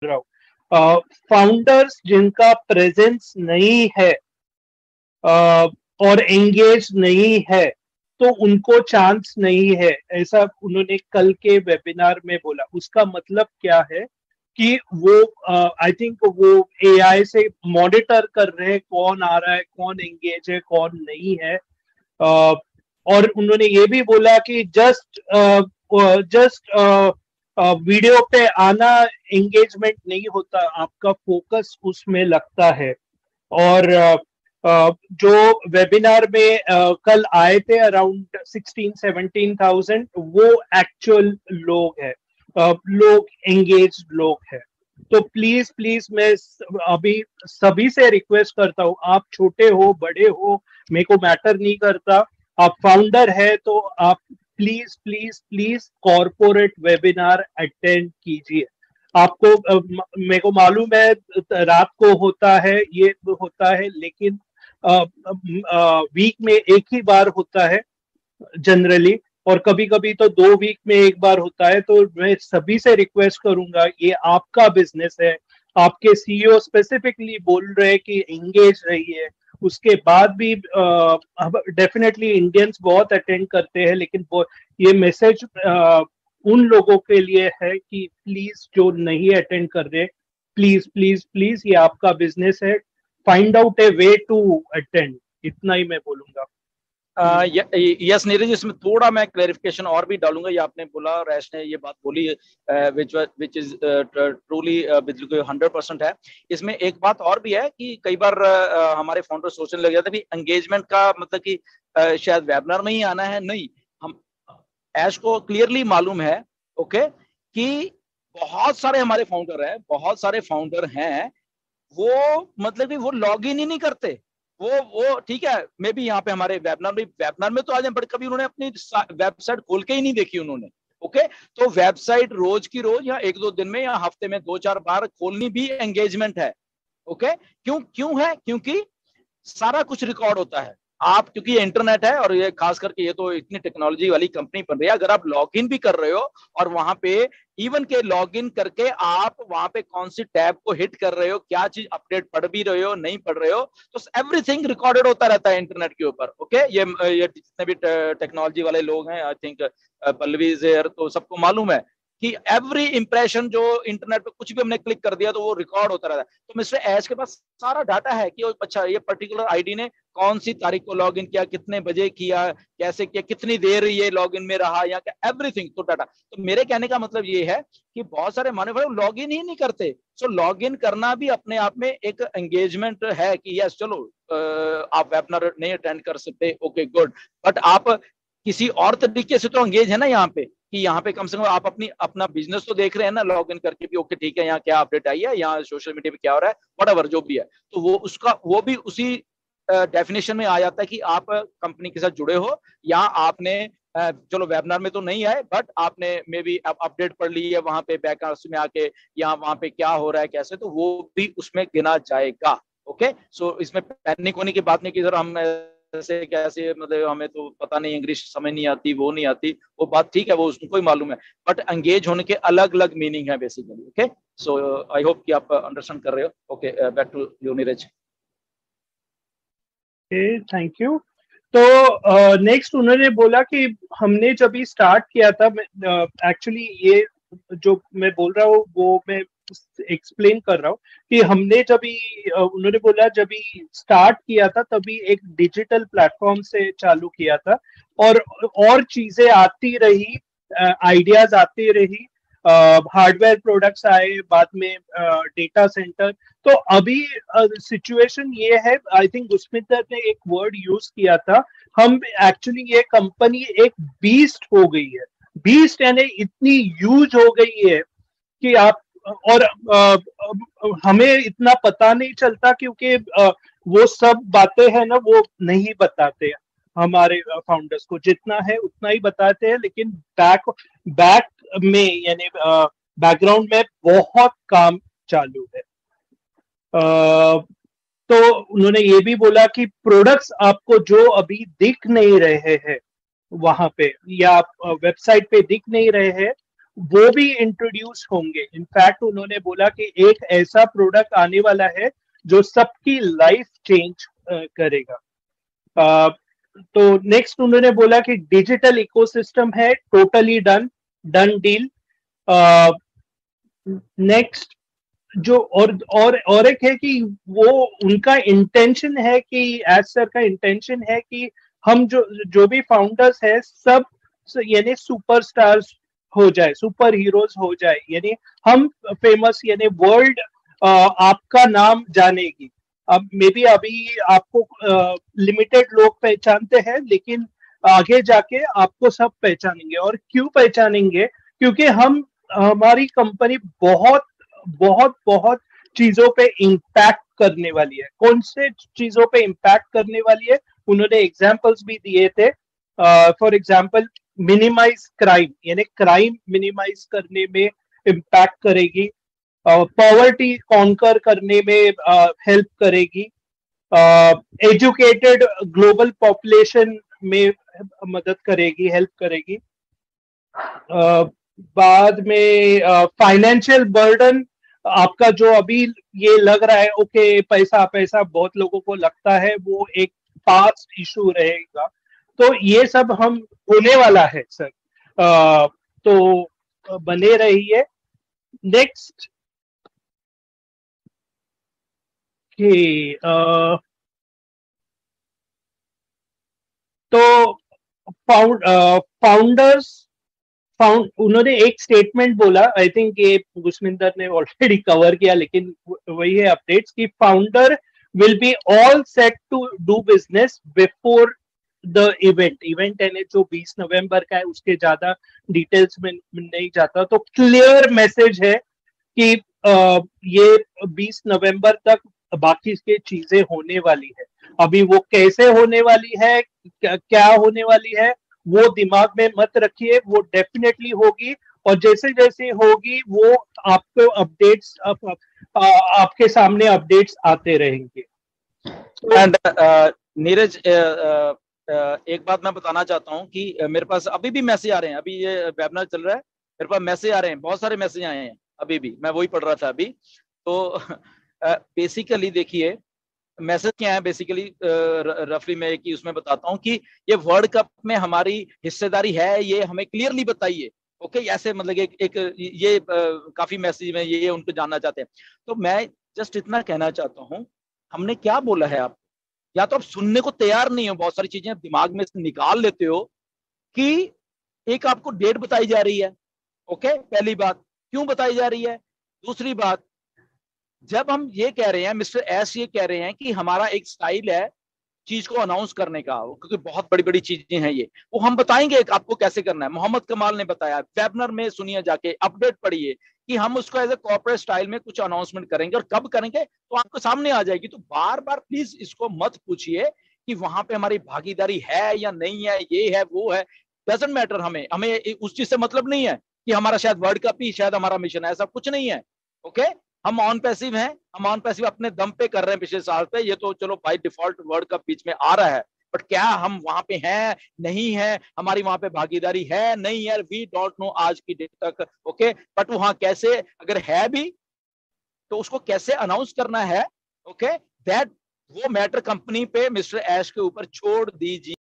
रहा हूँ, फाउंडर्स जिनका प्रेजेंस नहीं है और एंगेज नहीं है तो उनको चांस नहीं है, ऐसा उन्होंने कल के वेबिनार में बोला। उसका मतलब क्या है कि वो आई थिंक वो एआई से मॉनिटर कर रहे हैं कौन आ रहा है, कौन एंगेज है, कौन नहीं है। और उन्होंने ये भी बोला कि जस्ट वीडियो पे आना एंगेजमेंट नहीं होता, आपका फोकस उसमें लगता है। और जो वेबिनार में कल आए थे अराउंड 16-17,000, वो एक्चुअल लोग हैं, लोग एंगेज लोग हैं। तो प्लीज प्लीज मैं अभी सभी से रिक्वेस्ट करता हूँ, आप छोटे हो बड़े हो मेरे को मैटर नहीं करता, आप फाउंडर है तो आप please please please corporate webinar attend कीजिए। आपको मेरे को मालूम है रात को होता है, ये होता है, लेकिन वीक में एक ही बार होता है जनरली, और कभी कभी तो 2 वीक में एक बार होता है। तो मैं सभी से रिक्वेस्ट करूंगा, ये आपका बिजनेस है, आपके सीईओ स्पेसिफिकली बोल रहे हैं कि एंगेज रहिए। उसके बाद भी डेफिनेटली इंडियंस बहुत अटेंड करते हैं, लेकिन ये मैसेज उन लोगों के लिए है कि प्लीज जो नहीं अटेंड कर रहे, प्लीज प्लीज प्लीज, ये आपका बिजनेस है, find out a way to attend. इतना ही मैं बोलूंगा। यस नीरज, इसमें थोड़ा मैं क्लेरिफिकेशन और भी डालूंगा। ये आपने बोला, रैश ने ये बात बोली, विच इज ट्रूली बिल्कुल 100% है। इसमें एक बात और भी है कि कई बार हमारे फाउंडर सोचने लग जाते हैं कि एंगेजमेंट का मतलब कि शायद वेबिनार में ही आना है। नहीं, हम ऐश को क्लियरली मालूम है, ओके, कि बहुत सारे हमारे फाउंडर हैं, बहुत सारे फाउंडर हैं, वो मतलब कि वो लॉग इन ही नहीं करते। वो ठीक है, मे भी यहाँ पे हमारे वेबिनार में तो आ जाए, बट कभी उन्होंने अपनी वेबसाइट खोल के ही नहीं देखी उन्होंने। ओके, तो वेबसाइट रोज की रोज या 1-2 दिन में या हफ्ते में 2-4 बार खोलनी भी एंगेजमेंट है। ओके, क्यों है? क्योंकि सारा कुछ रिकॉर्ड होता है। आप, क्योंकि ये इंटरनेट है और ये खास करके ये तो इतनी टेक्नोलॉजी वाली कंपनी बन रही है, अगर आप लॉग इन भी कर रहे हो और वहां पे इवन के लॉग इन करके आप वहां पे कौन सी टैब को हिट कर रहे हो, क्या चीज अपडेट पढ़ भी रहे हो, नहीं पढ़ रहे हो, तो एवरीथिंग रिकॉर्डेड होता रहता है इंटरनेट के ऊपर। ओके, ये जितने भी टेक्नोलॉजी वाले लोग हैं, आई थिंक पल्लवी जेर, तो सबको मालूम है कि एवरी इंप्रेशन जो इंटरनेट पे कुछ भी हमने क्लिक कर दिया तो वो रिकॉर्ड होता रहता है। तो मिस्टर एश के पास सारा डाटा है कि अच्छा ये पर्टिकुलर आईडी ने कौन सी तारीख को लॉग इन किया, कितने बजे किया, कैसे किया, कितनी देर ये लॉग इन में रहा, या एवरीथिंग, तो डाटा। तो मेरे कहने का मतलब ये है कि बहुत सारे माने बड़े लॉग इन ही नहीं करते। सो लॉग इन करना भी अपने आप में एक एंगेजमेंट है कि यस चलो आप वेबिनार नहीं अटेंड कर सकते, ओके गुड, बट आप किसी और तरीके से तो एंगेज है ना यहाँ पे, कि यहाँ पे कम से कम आप अपना बिजनेस तो देख रहे हैं ना लॉग इन करके भी। ओके ठीक है, यहाँ क्या अपडेट आई है, यहाँ सोशल मीडिया पे क्या हो रहा है, व्हाटएवर जो भी है, तो वो भी उसी डेफिनेशन में आ जाता है कि आप कंपनी के साथ जुड़े हो, या आपने चलो वेबिनार में तो नहीं आए बट आपने मे बी अपडेट पढ़ ली है वहां पे बैकआउट में आके, या वहां पे क्या हो रहा है कैसे, तो वो भी उसमें गिना जाएगा। ओके, सो इसमें पैनिक होने की बात नहीं कि सर हम ऐसे कैसे, मतलब हमें तो पता नहीं, इंग्लिश समझ नहीं आती, वो नहीं आती, वो बात ठीक है, वो उनको ही मालूम है, बट एंगेज होने के अलग अलग मीनिंग है basically. Okay, so I hope कि आप अंडरस्टैंड कर रहे हो। Okay, back to you Neeraj. Thank you. तो नेक्स्ट उन्होंने बोला कि हमने जब भी स्टार्ट किया था, एक्चुअली ये जो मैं बोल रहा हूँ वो मैं एक्सप्लेन कर रहा हूँ कि हमने जब भी उन्होंने बोला जब भी स्टार्ट किया था तभी एक डिजिटल प्लेटफॉर्म से चालू किया था, और चीजें आती रही, आइडियाज आती रही, हार्डवेयर प्रोडक्ट्स आए, बाद में डेटा सेंटर। तो अभी सिचुएशन ये है, आई थिंक गुस्मिता ने एक वर्ड यूज किया था, हम एक्चुअली ये कंपनी एक बीस्ट हो गई है। बीस्ट यानी इतनी यूज हो गई है कि आप, और हमें इतना पता नहीं चलता क्योंकि वो सब बातें हैं ना वो नहीं बताते हमारे फाउंडर्स को, जितना है उतना ही बताते हैं, लेकिन बैक में यानी बैकग्राउंड में बहुत काम चालू है। तो उन्होंने ये भी बोला कि प्रोडक्ट्स आपको जो अभी दिख नहीं रहे हैं वहां पे, या वेबसाइट पे दिख नहीं रहे हैं, वो भी इंट्रोड्यूस होंगे। इनफैक्ट उन्होंने बोला कि एक ऐसा प्रोडक्ट आने वाला है जो सबकी लाइफ चेंज करेगा। तो नेक्स्ट उन्होंने बोला कि डिजिटल इकोसिस्टम है, टोटली डन डील। नेक्स्ट जो और एक है कि वो उनका इंटेंशन है कि एज सर का इंटेंशन है कि हम जो भी फाउंडर्स है सब यानी सुपरस्टार्स हो जाए, सुपर हीरोज हो जाए, यानी हम फेमस, यानी वर्ल्ड आपका नाम जानेगी। अब मे बी अभी आपको लिमिटेड लोग पहचानते हैं, लेकिन आगे जाके आपको सब पहचानेंगे। और क्यों पहचानेंगे? क्योंकि हमारी कंपनी बहुत बहुत बहुत चीजों पे इम्पैक्ट करने वाली है। कौन से चीजों पे इम्पैक्ट करने वाली है? उन्होंने एग्जांपल्स भी दिए थे। फॉर एग्जांपल मिनिमाइज क्राइम, यानी क्राइम मिनिमाइज करने में इम्पैक्ट करेगी, पॉवर्टी कॉन्कर करने में हेल्प करेगी, एजुकेटेड ग्लोबल पॉपुलेशन में मदद करेगी, हेल्प करेगी। बाद में फाइनेंशियल बर्डन आपका जो अभी ये लग रहा है, ओके पैसा पैसा बहुत लोगों को लगता है, वो एक पास्ट इशू रहेगा। तो ये सब हम होने वाला है सर। तो बने रहिए। नेक्स्ट तो फाउंडर्स उन्होंने एक स्टेटमेंट बोला, आई थिंक ये गुशमिंदर ने ऑलरेडी कवर किया, लेकिन वही है अपडेट्स की founder will be all set to do business before the event यानी जो 20 नवंबर का है, उसके ज्यादा डिटेल्स में नहीं जाता। तो क्लियर मैसेज है कि ये 20 नवंबर तक बाकी के चीजें होने वाली है। अभी वो कैसे होने वाली है, क्या होने वाली है, वो दिमाग में मत रखिए, वो डेफिनेटली होगी। और जैसे जैसे होगी वो आपको अपडेट्स आपके सामने अपडेट्स आते रहेंगे। एंड नीरज, एक बात मैं बताना चाहता हूं कि मेरे पास अभी भी मैसेज आ रहे हैं। अभी ये वेबिनार चल रहा है, मेरे पास मैसेज आ रहे हैं, बहुत सारे मैसेज आए हैं अभी भी, मैं वही पढ़ रहा था अभी। तो बेसिकली देखिए मैसेज क्या है, बेसिकली रफली मैं एक ही उसमें बताता हूं कि ये वर्ल्ड कप में हमारी हिस्सेदारी है, ये हमें क्लियरली बताइए। ओके, ऐसे मतलब एक ये काफी मैसेज में ये उनको जानना चाहते हैं। तो मैं जस्ट इतना कहना चाहता हूं, हमने क्या बोला है आप, या तो आप सुनने को तैयार नहीं हो, बहुत सारी चीजें दिमाग में से निकाल लेते हो कि एक आपको डेट बताई जा रही है। ओके, पहली बात क्यों बताई जा रही है। दूसरी बात, जब हम ये कह रहे हैं, मिस्टर एस ये कह रहे हैं कि हमारा एक स्टाइल है चीज को अनाउंस करने का, क्योंकि बहुत बड़ी बड़ी चीजें हैं ये, वो हम बताएंगे आपको कैसे करना है। मोहम्मद कमाल ने बताया, वेबिनार में सुनिए, जाके अपडेट पढ़िए कि हम उसको एज ए कॉर्पोरेट स्टाइल में कुछ अनाउंसमेंट करेंगे, और कब करेंगे तो आपको सामने आ जाएगी। तो बार बार प्लीज इसको मत पूछिए कि वहां पे हमारी भागीदारी है या नहीं है, ये है वो है, डजेंट मैटर। हमें हमें उस चीज से मतलब नहीं है कि हमारा शायद वर्ल्ड कप ही शायद हमारा मिशन है, ऐसा कुछ नहीं है। ओके, हम ऑन पैसिव हैं, हम ऑन पैसिव अपने दम पे कर रहे हैं पिछले साल पे, ये तो चलो भाई डिफॉल्ट वर्ल्ड कप बीच में आ रहा है, बट क्या हम वहां पे हैं नहीं है, हमारी वहां पे भागीदारी है नहीं है, वी डोंट नो आज की डेट तक। ओके, बट वहां कैसे अगर है भी तो उसको कैसे अनाउंस करना है, ओके, दैट वो मैटर कंपनी पे मिस्टर ऐश के ऊपर छोड़ दीजिए।